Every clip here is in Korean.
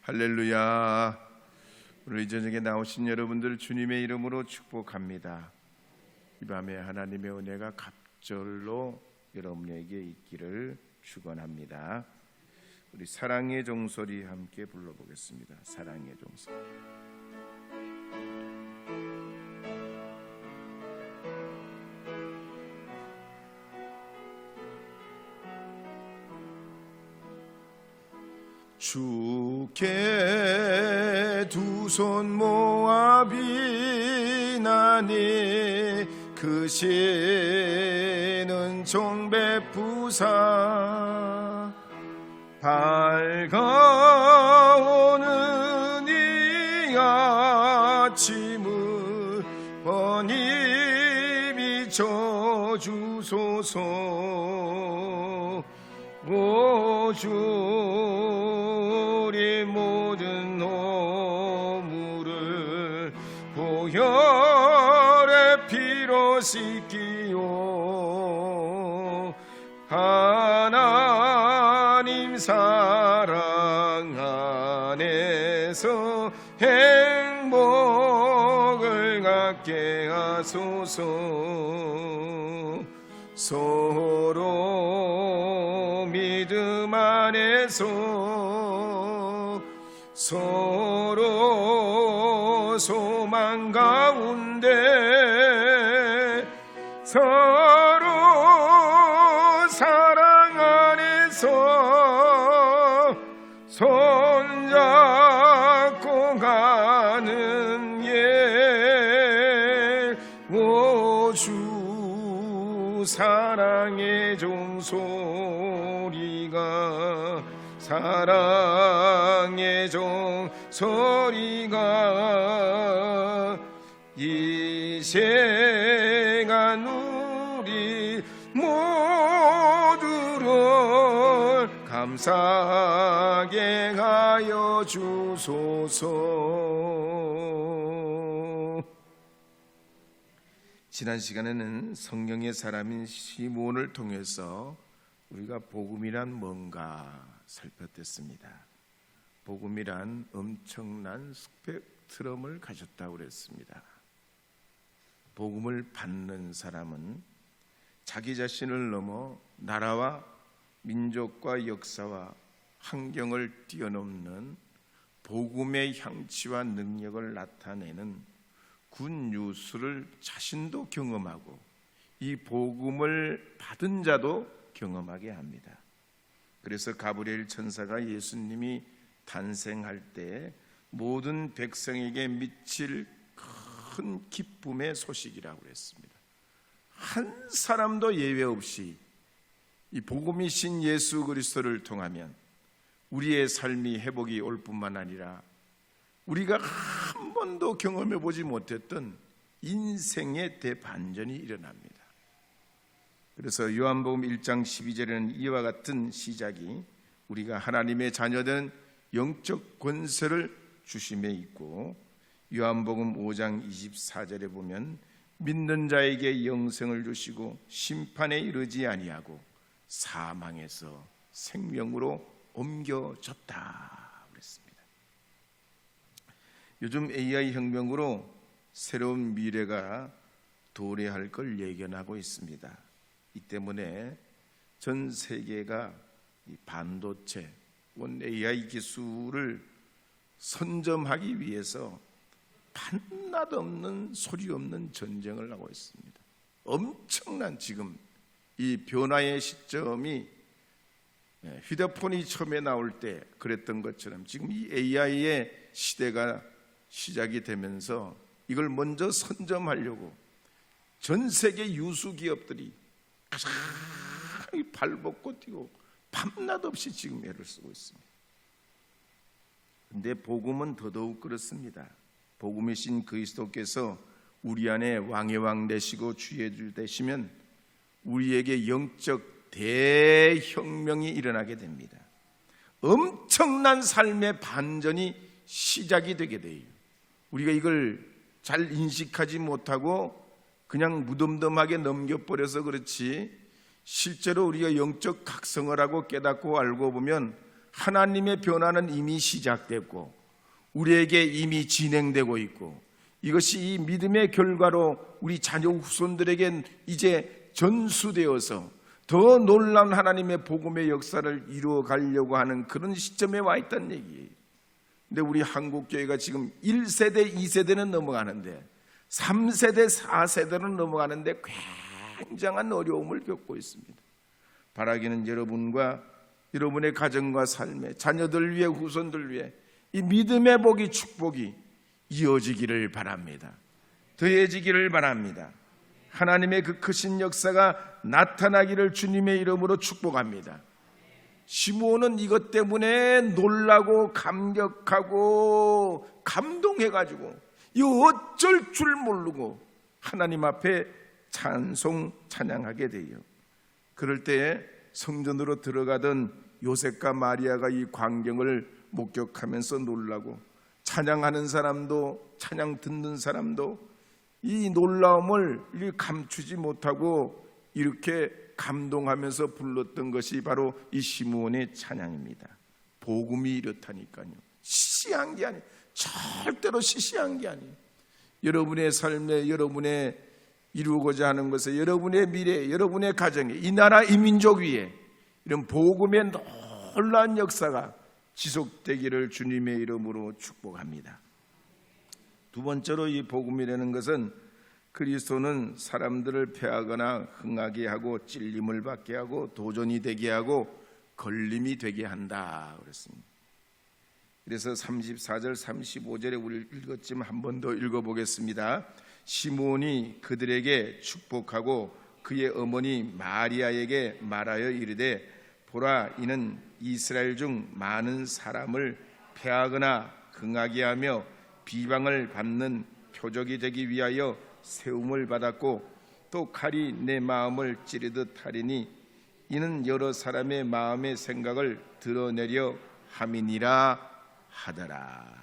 할렐루야. 오늘 이 저녁에 나오신 여러분들 주님의 이름으로 축복합니다. 이 밤에 하나님의 은혜가 갑절로 여러분에게 있기를 축원합니다. 우리 사랑의 종소리 함께 불러보겠습니다. 사랑의 종소리. 주께 두 손 모아 비나니 크신 종 베푸사 밝아오는 이 아침을 번히 비춰주소서. 오 주 우리 모든 허물을 보혈의 피로 씻기오. 하나님 사랑 안에서 행복을 갖게 하소서. 서로 믿음 안에서 서로 소망 가운데 서로 사랑 안에서 손잡고 가는 길. 오 주 사랑의 종소리가 사랑의 종소리가 이 시간 우리 모두를 감사하게 하여 주소서. 지난 시간에는 성령의 사람인 시몬을 통해서 우리가 복음이란 뭔가 살펴봤습니다. 복음이란 엄청난 스펙트럼을 가졌다고 그랬습니다. 복음을 받는 사람은 자기 자신을 넘어 나라와 민족과 역사와 환경을 뛰어넘는 복음의 향취와 능력을 나타내는 굿뉴스를 자신도 경험하고 이 복음을 받은 자도 경험하게 합니다. 그래서 가브리엘 천사가 예수님이 탄생할 때 모든 백성에게 미칠 큰 기쁨의 소식이라고 했습니다. 한 사람도 예외 없이 이 복음이신 예수 그리스도를 통하면 우리의 삶이 회복이 올 뿐만 아니라 우리가 한 번도 경험해 보지 못했던 인생의 대반전이 일어납니다. 그래서 요한복음 1장 12절에는 이와 같은 시작이 우리가 하나님의 자녀된 영적 권세를 주심에 있고, 요한복음 5장 24절에 보면 믿는 자에게 영생을 주시고 심판에 이르지 아니하고 사망에서 생명으로 옮겨졌다 그랬습니다. 요즘 AI 혁명으로 새로운 미래가 도래할 걸 예견하고 있습니다. 이 때문에 전 세계가 이 반도체, 원 AI 기술을 선점하기 위해서 밤낮 없는 소리 없는 전쟁을 하고 있습니다. 엄청난 지금 이 변화의 시점이 휴대폰이 처음에 나올 때 그랬던 것처럼 지금 이 AI의 시대가 시작이 되면서 이걸 먼저 선점하려고 전 세계 유수 기업들이 가장 발벗고 뛰고 밤낮 없이 지금 애를 쓰고 있습니다. 그런데 복음은 더더욱 그렇습니다. 복음이신 그리스도께서 우리 안에 왕의 왕 되시고 주의 주 되시면 우리에게 영적 대혁명이 일어나게 됩니다. 엄청난 삶의 반전이 시작이 되게 돼요. 우리가 이걸 잘 인식하지 못하고 그냥 무덤덤하게 넘겨버려서 그렇지, 실제로 우리가 영적 각성을 하고 깨닫고 알고 보면 하나님의 변화는 이미 시작됐고 우리에게 이미 진행되고 있고, 이것이 이 믿음의 결과로 우리 자녀 후손들에겐 이제 전수되어서 더 놀라운 하나님의 복음의 역사를 이루어 가려고 하는 그런 시점에 와 있다는 얘기예요. 근데 우리 한국교회가 지금 1세대, 2세대는 넘어가는데 3세대, 4세대는 넘어가는데 굉장한 어려움을 겪고 있습니다. 바라기는 여러분과 여러분의 가정과 삶에, 자녀들 위해, 후손들 위해 이 믿음의 복이, 축복이 이어지기를 바랍니다. 더해지기를 바랍니다. 하나님의 그 크신 역사가 나타나기를 주님의 이름으로 축복합니다. 시므온은 이것 때문에 놀라고 감격하고 감동해가지고 이거 어쩔 줄 모르고 하나님 앞에 찬양하게 돼요. 그럴 때에 성전으로 들어가던 요셉과 마리아가 이 광경을 목격하면서 놀라고, 찬양하는 사람도 찬양 듣는 사람도 이 놀라움을 감추지 못하고 이렇게 감동하면서 불렀던 것이 바로 이 시므온의 찬양입니다. 복음이 이렇다니까요. 시시한 게 아니에요. 절대로 시시한 게 아니에요. 여러분의 삶에, 여러분의 이루고자 하는 것에, 여러분의 미래, 여러분의 가정에, 이 나라 이 민족 위에 이런 복음의 놀라운 역사가 지속되기를 주님의 이름으로 축복합니다. 두 번째로 이 복음이라는 것은 그리스도는 사람들을 패하거나 흥하게 하고 찔림을 받게 하고 도전이 되게 하고 걸림이 되게 한다 그랬습니다. 그래서 34절 35절에 우리 읽었지만 한 번 더 읽어보겠습니다. 시므온이 그들에게 축복하고 그의 어머니 마리아에게 말하여 이르되, 보라, 이는 이스라엘 중 많은 사람을 패하거나 흥하게 하며 비방을 받는 표적이 되기 위하여 세움을 받았고, 또 칼이 내 마음을 찌르듯 하리니 이는 여러 사람의 마음의 생각을 드러내려 함이니라 하더라.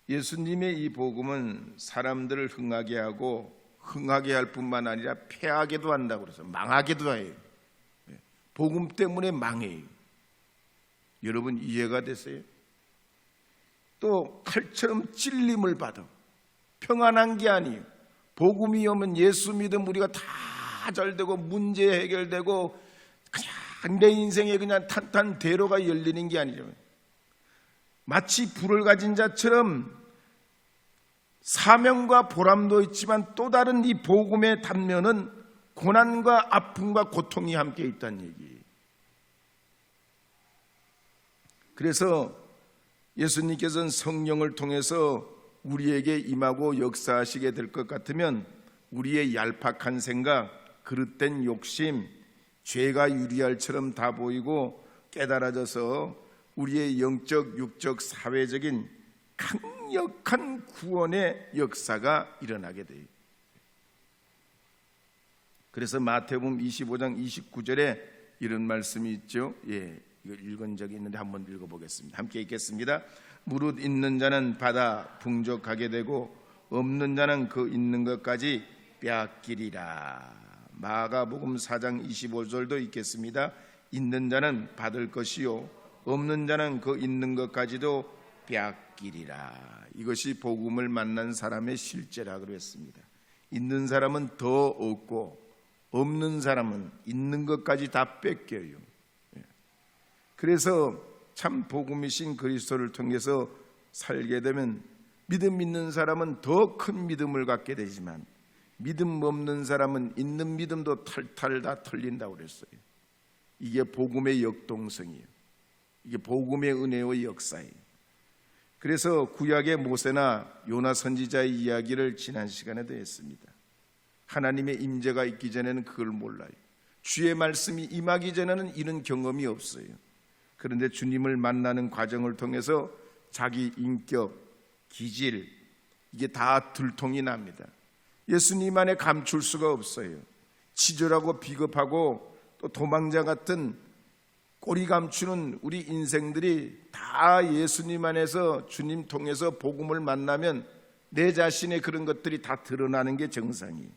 예수님의 이 복음은 사람들을 흥하게 하고 흥하게 할 뿐만 아니라 패하게도 한다고 그래서 망하게도 해요. 복음 때문에 망해요. 여러분 이해가 되세요? 또 칼처럼 찔림을 받아 평안한 게 아니에요. 복음이 오면 예수 믿음 우리가 다 잘되고 문제 해결되고 그냥 내 인생에 그냥 탄탄대로가 열리는 게 아니죠. 마치 불을 가진 자처럼 사명과 보람도 있지만 또 다른 이 복음의 단면은 고난과 아픔과 고통이 함께 있다는 얘기예요. 그래서 예수님께서는 성령을 통해서 우리에게 임하고 역사하시게 될 것 같으면 우리의 얄팍한 생각, 그릇된 욕심, 죄가 유리알처럼 다 보이고 깨달아져서 우리의 영적, 육적, 사회적인 강력한 구원의 역사가 일어나게 돼요. 그래서 마태복음 25장 29절에 이런 말씀이 있죠. 이거 읽은 적이 있는데 한번 읽어보겠습니다. 함께 읽겠습니다. 무릇 있는 자는 받아 풍족하게 되고 없는 자는 그 있는 것까지 빼앗기리라. 마가복음 4장 25절도 읽겠습니다. 있는 자는 받을 것이요 없는 자는 그 있는 것까지도 빼앗기리라. 이것이 복음을 만난 사람의 실제라고 했습니다. 있는 사람은 더 얻고 없는 사람은 있는 것까지 다 뺏겨요. 그래서 참 복음이신 그리스도를 통해서 살게 되면 믿음 있는 사람은 더 큰 믿음을 갖게 되지만 믿음 없는 사람은 있는 믿음도 탈탈 다 털린다고 그랬어요. 이게 복음의 역동성이에요. 이게 복음의 은혜의 역사예요. 그래서 구약의 모세나 요나 선지자의 이야기를 지난 시간에도 했습니다. 하나님의 임재가 있기 전에는 그걸 몰라요. 주의 말씀이 임하기 전에는 이런 경험이 없어요. 그런데 주님을 만나는 과정을 통해서 자기 인격, 기질 이게 다 들통이 납니다. 예수님 안에 감출 수가 없어요. 치졸하고 비겁하고 또 도망자 같은 꼬리 감추는 우리 인생들이 다 예수님 안에서 주님 통해서 복음을 만나면 내 자신의 그런 것들이 다 드러나는 게 정상이에요.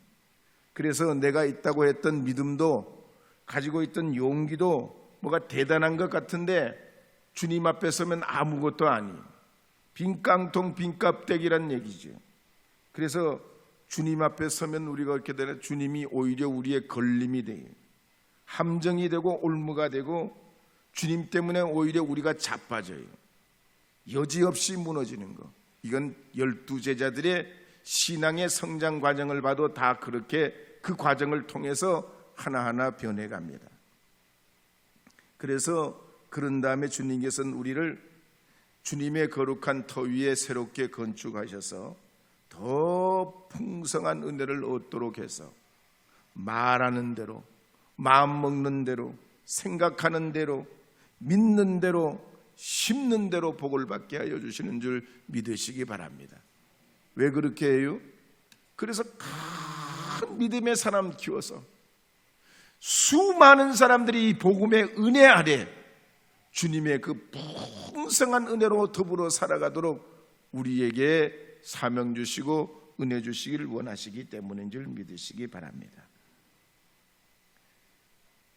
그래서 내가 있다고 했던 믿음도 가지고 있던 용기도 뭐가 대단한 것 같은데 주님 앞에 서면 아무것도 아니에요. 빈 깡통 빈 껍데기란 얘기죠. 그래서 주님 앞에 서면 우리가 어떻게 되나, 주님이 오히려 우리의 걸림이 돼요. 함정이 되고 올무가 되고 주님 때문에 오히려 우리가 자빠져요. 여지없이 무너지는 거. 이건 12제자들의 신앙의 성장 과정을 봐도 다 그렇게 그 과정을 통해서 하나하나 변해갑니다. 그래서 그런 다음에 주님께서는 우리를 주님의 거룩한 터 위에 새롭게 건축하셔서 더 풍성한 은혜를 얻도록 해서 말하는 대로, 마음 먹는 대로, 생각하는 대로, 믿는 대로, 심는 대로 복을 받게 하여 주시는 줄 믿으시기 바랍니다. 왜 그렇게 해요? 그래서 큰 믿음의 사람 키워서 수많은 사람들이 이 복음의 은혜 아래 주님의 그 풍성한 은혜로 더불어 살아가도록 우리에게 사명 주시고 은혜 주시기를 원하시기 때문인 줄 믿으시기 바랍니다.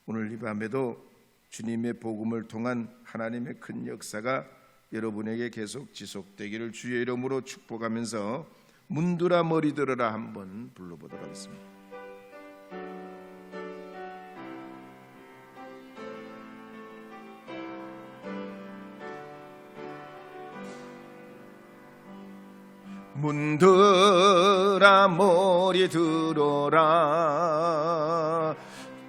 오늘 이 밤에도 주님의 복음을 통한 하나님의 큰 역사가 여러분에게 계속 지속되기를 주의 이름으로 축복하면서 문드라 머리 들어라 한번 불러보도록 하겠습니다. 문드라 머리 들어라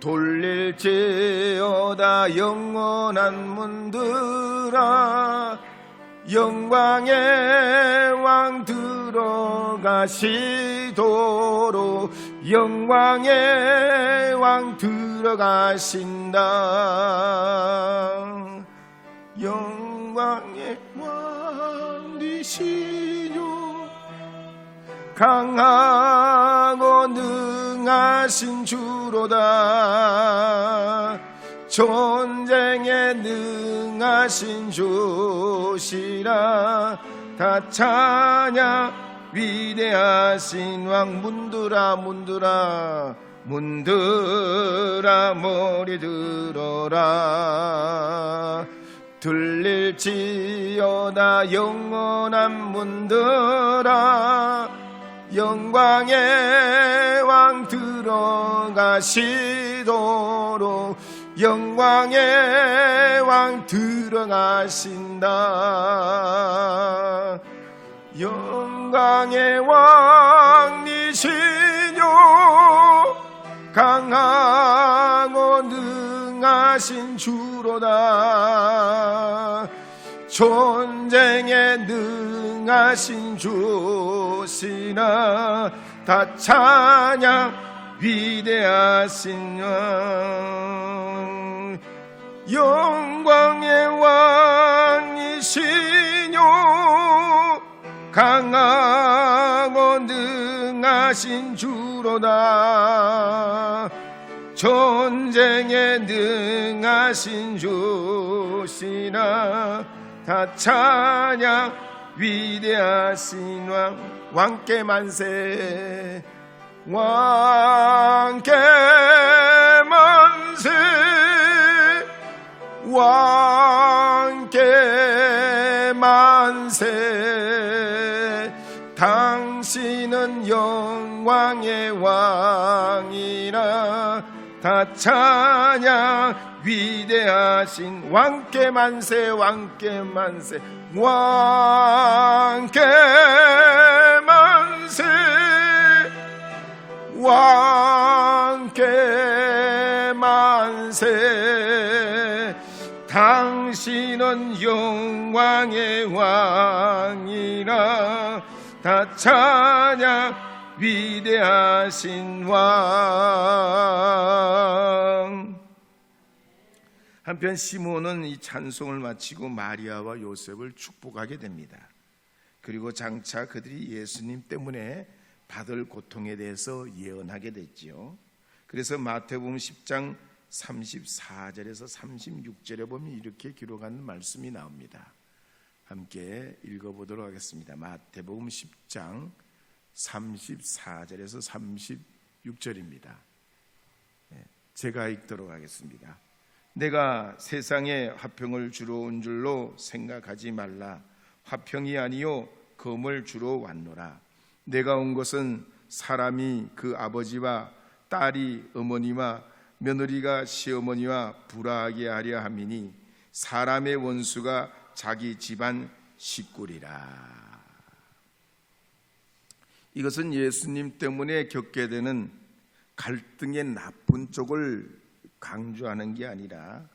돌릴지어다 영원한 문드라 영광의 왕 들어가시도록 영광의 왕 들어가신다. 영광의 왕이시요 강하고 능하신 주로다. 전쟁에 능하신 주시라. 다 찬양 위대하신 왕. 문드라 문드라 문드라 머리 들어라. 들릴지어다 영원한 문드라. 영광의 왕 들어가시도록 영광의 왕 들어가신다. 영광의 왕이시뇨 강하고 능하신 주로다. 전쟁에 능하신 주시나. 다 찬양 위대하신 왕. 영광의 왕이시뇨 강하고 능하신 주로다. 전쟁에 능하신 주시나. 다 찬양 위대하신 왕. 왕께 만세 왕께 만세 왕께 만세. 당신은 영광의 왕이라. 다 찬양 위대하신 왕께 만세 왕께 만세 왕께 만세 왕께 만세. 당신은 영광의 왕이라. 다 찬양 위대하신 왕. 한편 시몬은 이 찬송을 마치고 마리아와 요셉을 축복하게 됩니다. 그리고 장차 그들이 예수님 때문에 받을 고통에 대해서 예언하게 됐지요. 그래서 마태복음 10장 34절에서 36절에 보면 이렇게 기록한 말씀이 나옵니다. 함께 읽어보도록 하겠습니다. 마태복음 10장 34절에서 36절입니다. 제가 읽도록 하겠습니다. 내가 세상에 화평을 주러 온 줄로 생각하지 말라. 화평이 아니요 검을 주러 왔노라. 내가 온 것은 사람이 그 아버지와 딸이 어머니와 며느리가 시어머니와 불화하게 하려 함이니 사람의 원수가 자기 집안 식구리라. 이것은 예수님 때문에 겪게 되는 갈등의 나쁜 쪽을 강조하는 게 아니라,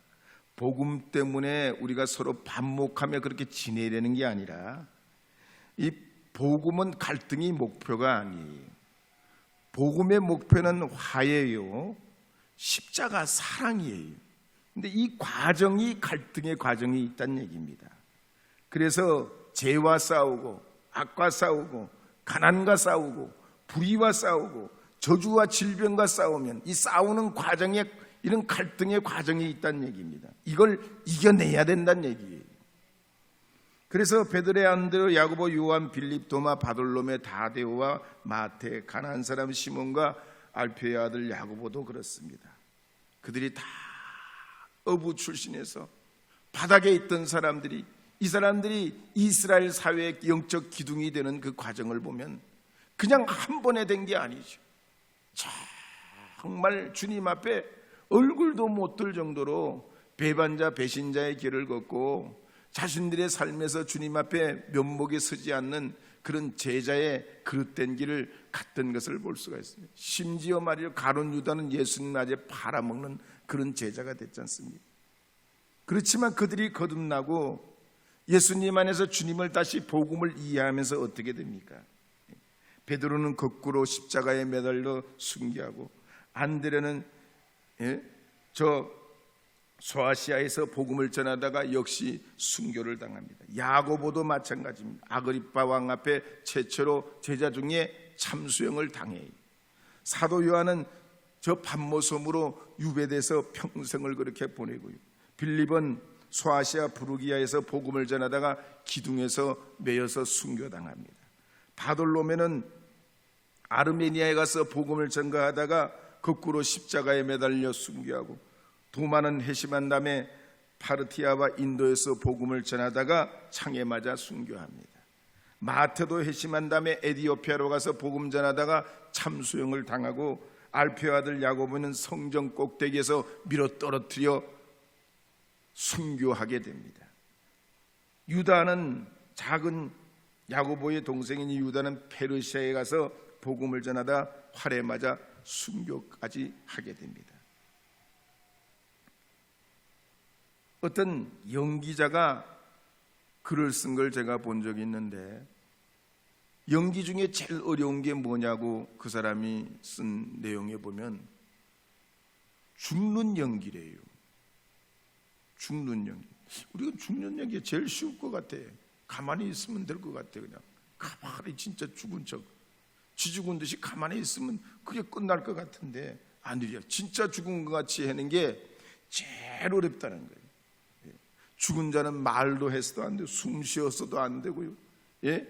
복음 때문에 우리가 서로 반목하며 그렇게 지내려는 게 아니라, 이 복음은 갈등이 목표가 아니에요. 복음의 목표는 화해요, 십자가 사랑이에요. 근데 이 과정이 갈등의 과정이 있다는 얘기입니다. 그래서 죄와 싸우고 악과 싸우고 가난과 싸우고 불의와 싸우고 저주와 질병과 싸우면 이 싸우는 과정에 이런 갈등의 과정이 있다는 얘기입니다. 이걸 이겨내야 된다는 얘기예요. 그래서 베드레, 안드레, 야고보, 요한, 빌립, 도마, 바돌로메, 다데오와 마태, 가나안 사람 시몬과 알페의 아들 야고보도 그렇습니다. 그들이 다 어부 출신에서 바닥에 있던 사람들이, 이 사람들이 이스라엘 사회의 영적 기둥이 되는 그 과정을 보면 그냥 한 번에 된 게 아니죠. 정말 주님 앞에 얼굴도 못 들 정도로 배반자 배신자의 길을 걷고 자신들의 삶에서 주님 앞에 면목에 서지 않는 그런 제자의 그릇된 길을 갔던 것을 볼 수가 있습니다. 심지어 말이요, 가룟 유다는 예수님 맞에 팔아먹는 그런 제자가 됐지 않습니까? 그렇지만 그들이 거듭나고 예수님 안에서 주님을 다시 복음을 이해하면서 어떻게 됩니까? 베드로는 거꾸로 십자가에 매달려 순교하고, 안드레는 저 소아시아에서 복음을 전하다가 역시 순교를 당합니다. 야고보도 마찬가지입니다. 아그리파 왕 앞에 최초로 제자 중에 참수형을 당해요. 사도 요한은 저 밤모섬으로 유배돼서 평생을 그렇게 보내고요. 빌립은 소아시아 부르기아에서 복음을 전하다가 기둥에서 매여서 순교당합니다. 바돌로메는 아르메니아에 가서 복음을 전가하다가 거꾸로 십자가에 매달려 순교하고, 도마는 회심한 다음에 파르티아와 인도에서 복음을 전하다가 창에 맞아 순교합니다. 마태도 회심한 다음에 에디오피아로 가서 복음 전하다가 참수형을 당하고, 알페의 아들 야고보는 성전 꼭대기에서 밀어 떨어뜨려 순교하게 됩니다. 유다는, 작은 야고보의 동생인 유다는 페르시아에 가서 복음을 전하다 활에 맞아 순교까지 하게 됩니다. 어떤 연기자가 글을 쓴 걸 제가 본 적이 있는데, 연기 중에 제일 어려운 게 뭐냐고 그 사람이 쓴 내용에 보면 죽는 연기래요. 죽는 연기. 우리가 죽는 연기가 제일 쉬울 것 같아. 가만히 있으면 될 것 같아. 그냥 가만히 진짜 죽은 척, 쥐 죽은 듯이 가만히 있으면 그게 끝날 것 같은데 아니야. 진짜 죽은 것 같이 하는 게 제일 어렵다는 거예요. 죽은 자는 말도 해서도 안 되고 숨 쉬었어도 안 되고요. 예?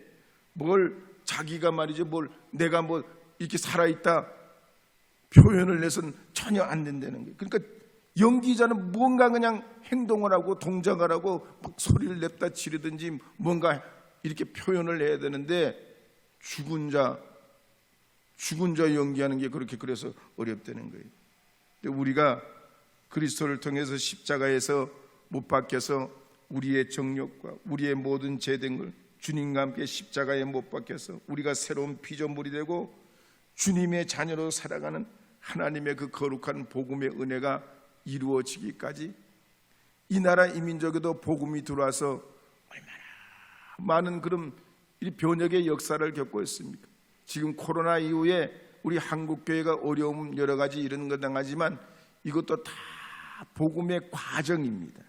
뭘 자기가 말이죠, 뭘 내가 뭐 이렇게 살아있다 표현을 해서는 전혀 안 된다는 거예요. 그러니까 연기자는 뭔가 그냥 행동을 하고 동작을 하고 막 소리를 냈다 지르든지 뭔가 이렇게 표현을 해야 되는데, 죽은 자 연기하는 게 그렇게 그래서 어렵다는 거예요. 근데 우리가 그리스도를 통해서 십자가에서 못 박혀서 우리의 정욕과 우리의 모든 죄된 걸 주님과 함께 십자가에 못 박혀서 우리가 새로운 피조물이 되고 주님의 자녀로 살아가는 하나님의 그 거룩한 복음의 은혜가 이루어지기까지 이 나라 이 민족에도 복음이 들어와서 얼마나 많은 그런 변혁의 역사를 겪고 있습니까? 지금 코로나 이후에 우리 한국교회가 어려움 여러 가지 이런 거 당하지만 이것도 다 복음의 과정입니다.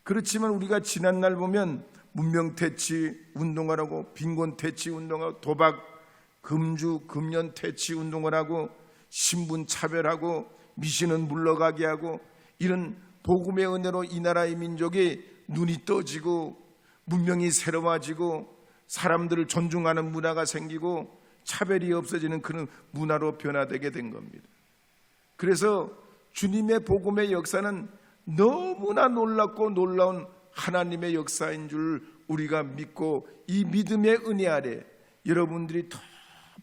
그렇지만 우리가 지난날 보면 문명퇴치 운동을 하고 빈곤퇴치 운동하고 도박, 금주, 금연 퇴치 운동을 하고 신분 차별하고 미신은 물러가게 하고, 이런 복음의 은혜로 이 나라 이 민족이 눈이 떠지고 문명이 새로워지고 사람들을 존중하는 문화가 생기고 차별이 없어지는 그런 문화로 변화되게 된 겁니다. 그래서 주님의 복음의 역사는 너무나 놀랍고 놀라운 하나님의 역사인 줄 우리가 믿고, 이 믿음의 은혜 아래 여러분들이 더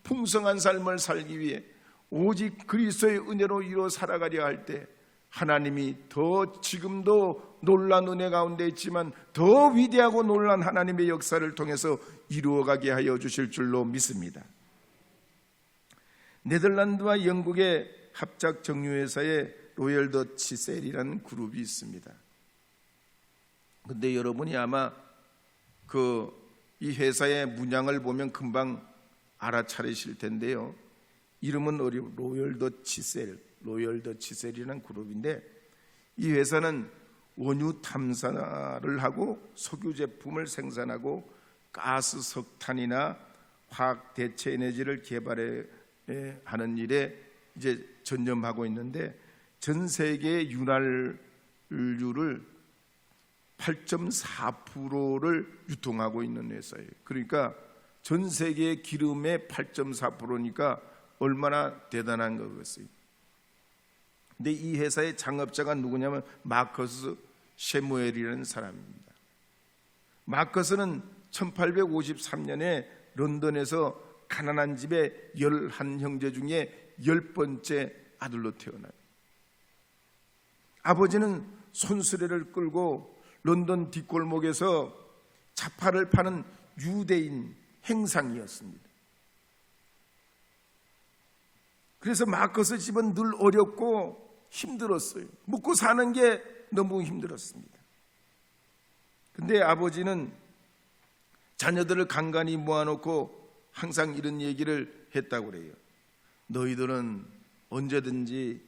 풍성한 삶을 살기 위해 오직 그리스도의 은혜로 이루어 살아가려 할 때, 하나님이 더 지금도 놀란 은혜 가운데 있지만 더 위대하고 놀란 하나님의 역사를 통해서 이루어가게 하여 주실 줄로 믿습니다. 네덜란드와 영국의 합작 정유회사에 로열 더치 셀이라는 그룹이 있습니다. 근데 여러분이 아마 이 회사의 문양을 보면 금방 알아차리실 텐데요. 이름은 로열 더치 셀이라는 그룹인데, 이 회사는 원유 탐사를 하고 석유 제품을 생산하고 가스, 석탄이나 화학 대체 에너지를 개발해 하는 일에 이제 전념하고 있는데, 전 세계 윤활유를 8.4%를 유통하고 있는 회사예요. 그러니까 전 세계 기름의 8.4%니까 얼마나 대단한 거겠어요. 근데 이 회사의 창업자가 누구냐면 마커스 셰무엘이라는 사람입니다. 마커스는 1853년에 런던에서 가난한 집에 11형제 중에 10번째 아들로 태어나요. 아버지는 손수레를 끌고 런던 뒷골목에서 자파를 파는 유대인 행상이었습니다. 그래서 마커스 집은 늘 어렵고 힘들었어요. 먹고 사는 게 너무 힘들었습니다. 근데 아버지는 자녀들을 간간히 모아놓고 항상 이런 얘기를 했다고 그래요. 너희들은 언제든지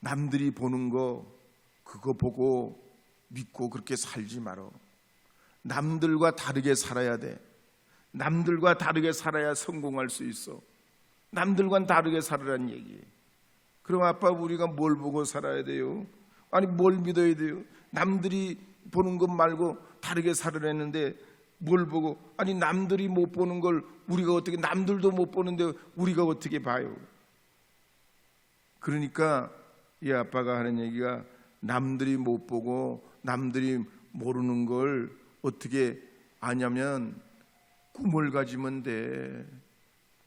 남들이 보는 거 그거 보고 믿고 그렇게 살지 말어. 남들과 다르게 살아야 돼. 남들과 다르게 살아야 성공할 수 있어. 남들과는 다르게 살으라는 얘기예요. 그럼 아빠, 우리가 뭘 보고 살아야 돼요? 아니, 뭘 믿어야 돼요? 남들이 보는 것 말고 다르게 살으라는데 뭘 보고, 아니 남들이 못 보는 걸 우리가 어떻게, 남들도 못 보는데 우리가 어떻게 봐요? 그러니까 이 아빠가 하는 얘기가, 남들이 못 보고 남들이 모르는 걸 어떻게 아냐면 꿈을 가지면 돼.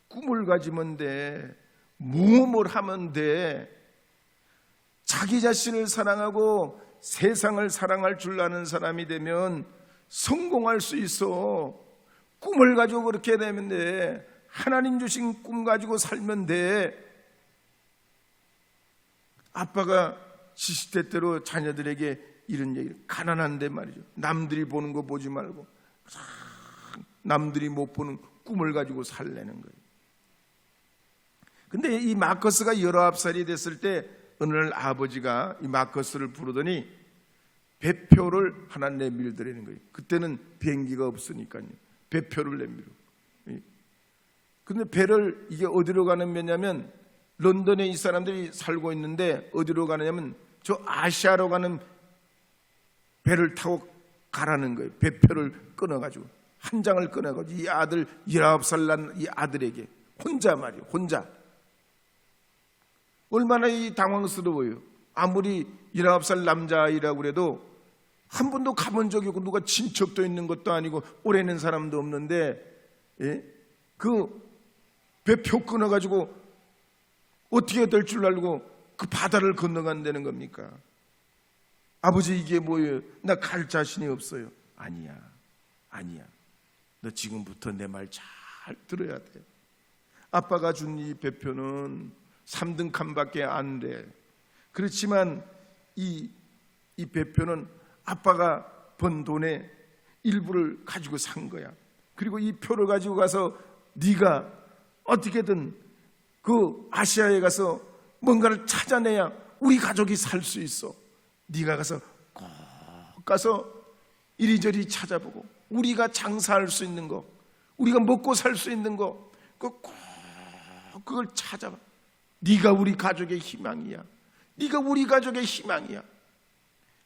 꿈을 가지면 돼. 무엇을 하면 돼. 자기 자신을 사랑하고 세상을 사랑할 줄 아는 사람이 되면 성공할 수 있어. 꿈을 가지고 그렇게 되면 돼. 하나님 주신 꿈 가지고 살면 돼. 아빠가 시시때때로 자녀들에게 이런 얘기를, 가난한데 말이죠, 남들이 보는 거 보지 말고 남들이 못 보는 꿈을 가지고 살라는 거예요. 근데 이 마커스가 19살이 됐을 때 어느 날 아버지가 이 마커스를 부르더니 배표를 하나 내밀더라는 거예요. 그때는 비행기가 없으니까요. 배표를 내밀어. 근데 배를, 이게 어디로 가는 배냐면, 런던에 이 사람들이 살고 있는데 어디로 가느냐면 저 아시아로 가는 배를 타고 가라는 거예요. 배표를 끊어가지고, 한 장을 끊어가지고 이 아들, 19살 난 이 아들에게 혼자 말이에요. 혼자. 얼마나 이 당황스러워요. 아무리 19살 남자아이라고 그래도 한 번도 가본 적이 없고 누가 친척도 있는 것도 아니고 오래는 사람도 없는데, 그 배표 끊어가지고 어떻게 될 줄 알고 그 바다를 건너간다는 겁니까? 아버지, 이게 뭐예요? 나 갈 자신이 없어요. 아니야. 너 지금부터 내 말 잘 들어야 돼. 아빠가 준 이 배표는 3등 칸밖에 안 돼. 그렇지만 이 배표는 아빠가 번 돈의 일부를 가지고 산 거야. 그리고 이 표를 가지고 가서 네가 어떻게든 그 아시아에 가서 뭔가를 찾아내야 우리 가족이 살 수 있어. 네가 가서 꼭 가서 이리저리 찾아보고 우리가 장사할 수 있는 거, 우리가 먹고 살 수 있는 거, 그걸 찾아봐. 네가 우리 가족의 희망이야. 네가 우리 가족의 희망이야.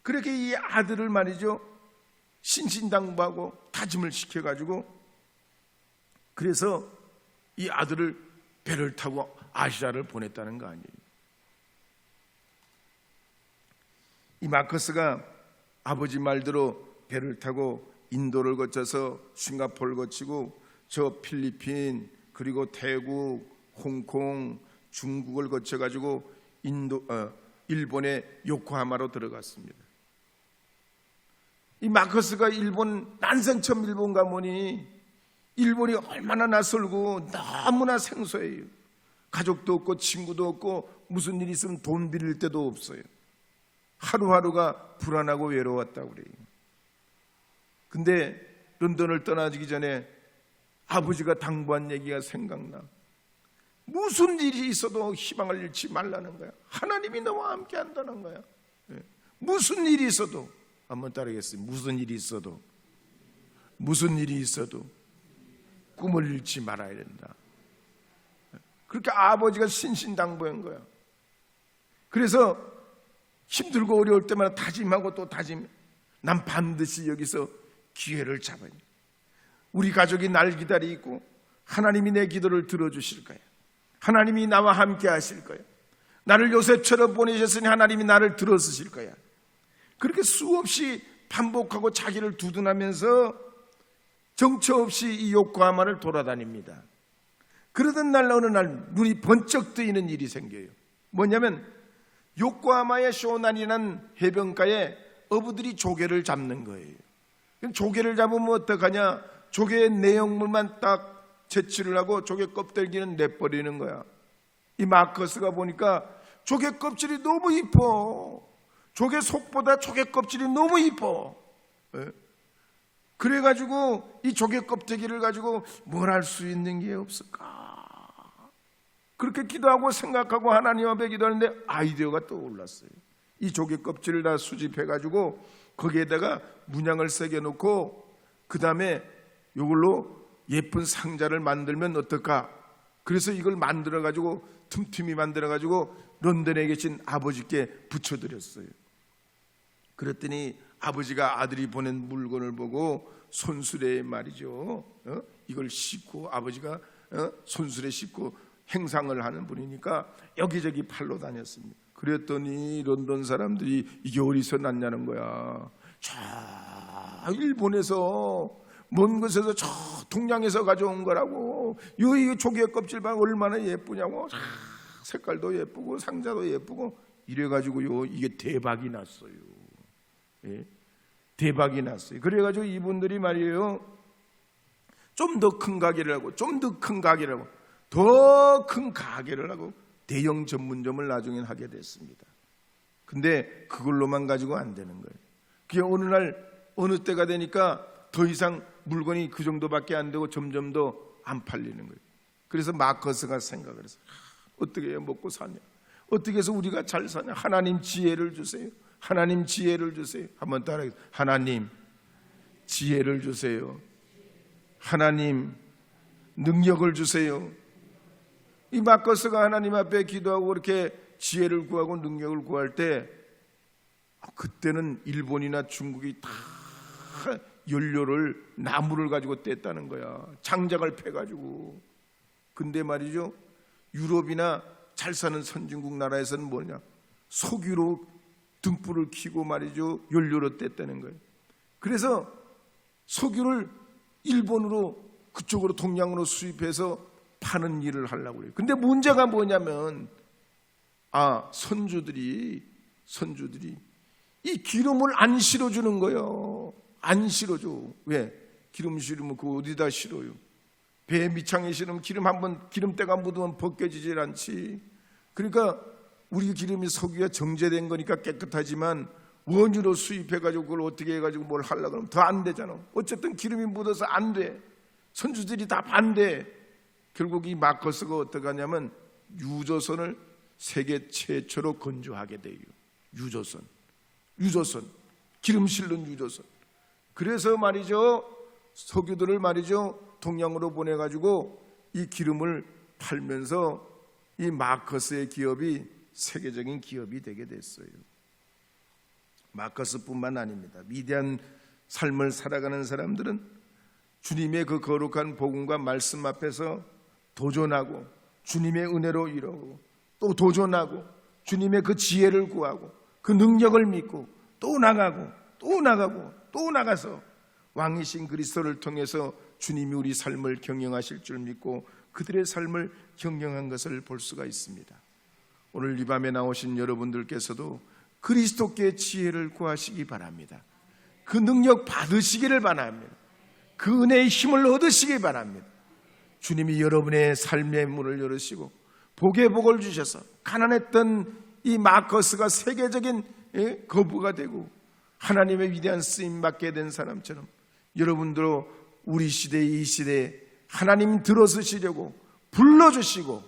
그렇게 이 아들을 말이죠, 신신당부하고 다짐을 시켜가지고, 그래서 이 아들을 배를 타고 아시아를 보냈다는 거 아니에요. 이 마커스가 아버지 말대로 배를 타고 인도를 거쳐서 싱가포르를 거치고 저 필리핀 그리고 태국, 홍콩, 중국을 거쳐가지고 일본의 요코하마로 들어갔습니다. 이 마커스가 일본 난생 처음 일본 가보니 일본이 얼마나 낯설고 너무나 생소해요. 가족도 없고 친구도 없고 무슨 일이 있으면 돈 빌릴 데도 없어요. 하루하루가 불안하고 외로웠다고 그래요. 근데 런던을 떠나기 전에 아버지가 당부한 얘기가 생각나. 무슨 일이 있어도 희망을 잃지 말라는 거야. 하나님이 너와 함께 한다는 거야. 무슨 일이 있어도, 한번 따르겠어요. 무슨 일이 있어도 꿈을 잃지 말아야 된다. 그렇게 아버지가 신신당부한 거야. 그래서 힘들고 어려울 때마다 다짐하고 또 다짐. 난 반드시 여기서 기회를 잡아야 돼. 우리 가족이 날 기다리고 하나님이 내 기도를 들어주실 거야. 하나님이 나와 함께 하실 거야. 나를 요셉처럼 보내셨으니 하나님이 나를 들어쓰실 거야. 그렇게 수없이 반복하고 자기를 두둔하면서 정처 없이 이 요코하마를 돌아다닙니다. 그러던 날 어느 날 눈이 번쩍 뜨이는 일이 생겨요. 뭐냐면 요코하마의 쇼난이라는 해변가에 어부들이 조개를 잡는 거예요. 조개를 잡으면 어떡하냐? 조개의 내용물만 딱 채취를 하고 조개 껍데기는 내버리는 거야. 이 마커스가 보니까 조개 껍질이 너무 이뻐. 조개 속보다 조개 껍질이 너무 이뻐. 그래가지고 이 조개 껍데기를 가지고 뭘 할 수 있는 게 없을까? 그렇게 기도하고 생각하고 하나님 앞에 기도하는데 아이디어가 떠올랐어요. 이 조개 껍질을 다 수집해가지고 거기에다가 문양을 새겨놓고 그 다음에 이걸로 예쁜 상자를 만들면 어떨까? 그래서 이걸 만들어가지고 틈틈이 만들어가지고 런던에 계신 아버지께 붙여드렸어요. 그랬더니 아버지가 아들이 보낸 물건을 보고 손수레에 말이죠. 이걸 싣고 아버지가 손수레 싣고 행상을 하는 분이니까 여기저기 팔러 다녔습니다. 그랬더니 런던 사람들이 이게 어디서 났냐는 거야. 저 일본에서 먼 곳에서 저 동양에서 가져온 거라고. 이 조개 껍질 봐 얼마나 예쁘냐고. 색깔도 예쁘고 상자도 예쁘고 이래가지고요 이게 대박이 났어요. 예? 대박이 났어요. 그래가지고 이분들이 말이에요 좀 더 큰 가게를 하고 좀 더 큰 가게를 하고 더 큰 가게를 하고 대형 전문점을 나중에 하게 됐습니다. 근데 그걸로만 가지고 안 되는 거예요. 그게 어느 날 어느 때가 되니까 더 이상 물건이 그 정도밖에 안 되고 점점 더 안 팔리는 거예요. 그래서 마커스가 생각을 해서 어떻게 해야 먹고 사냐? 어떻게 해서 우리가 잘 사냐? 하나님 지혜를 주세요. 하나님 지혜를 주세요. 한번 따라해요. 하나님 지혜를 주세요. 하나님 능력을 주세요. 이 마커스가 하나님 앞에 기도하고 그렇게 지혜를 구하고 능력을 구할 때 그때는 일본이나 중국이 다 연료를 나무를 가지고 뗐다는 거야. 장작을 패가지고. 근데 말이죠 유럽이나 잘 사는 선진국 나라에서는 뭐냐 석유로 등불을 켜고 말이죠 연료로 뗐다는 거예요. 그래서 석유를 일본으로 그쪽으로 동양으로 수입해서 파는 일을 하려고 해요. 근데 문제가 뭐냐면 선주들이 이 기름을 안 실어주는 거예요. 안 실어줘. 왜? 기름 실으면 그거 어디다 실어요? 배 밑창에 실으면 기름때가 묻으면 벗겨지질 않지. 그러니까 우리 기름이 석유가 정제된 거니까 깨끗하지만 원유로 수입해가지고 그걸 어떻게 해가지고 뭘 하려고 그러면 더 안 되잖아. 어쨌든 기름이 묻어서 안 돼. 선주들이 다 반대. 결국 이 마커스가 어떻게 하냐면 유조선을 세계 최초로 건조하게 돼요. 유조선 기름 실는 유조선. 그래서 말이죠 석유들을 말이죠 동양으로 보내가지고 이 기름을 팔면서 이 마커스의 기업이 세계적인 기업이 되게 됐어요. 마커스뿐만 아닙니다. 위대한 삶을 살아가는 사람들은 주님의 그 거룩한 복음과 말씀 앞에서 도전하고 주님의 은혜로 이루고 또 도전하고 주님의 그 지혜를 구하고 그 능력을 믿고 또 나가고 또 나가고 또 나가서 왕이신 그리스도를 통해서 주님이 우리 삶을 경영하실 줄 믿고 그들의 삶을 경영한 것을 볼 수가 있습니다. 오늘 이 밤에 나오신 여러분들께서도 그리스도께 지혜를 구하시기 바랍니다. 그 능력 받으시기를 바랍니다. 그 은혜의 힘을 얻으시기 바랍니다. 주님이 여러분의 삶의 문을 열으시고 복의 복을 주셔서 가난했던 이 마커스가 세계적인 거부가 되고 하나님의 위대한 쓰임 받게 된 사람처럼 여러분도 우리 시대 이 시대에 하나님 들어서시려고 불러주시고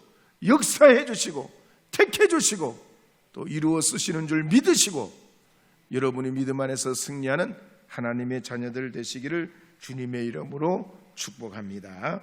역사해 주시고 택해 주시고 또 이루어 쓰시는 줄 믿으시고 여러분이 믿음 안에서 승리하는 하나님의 자녀들 되시기를 주님의 이름으로 축복합니다.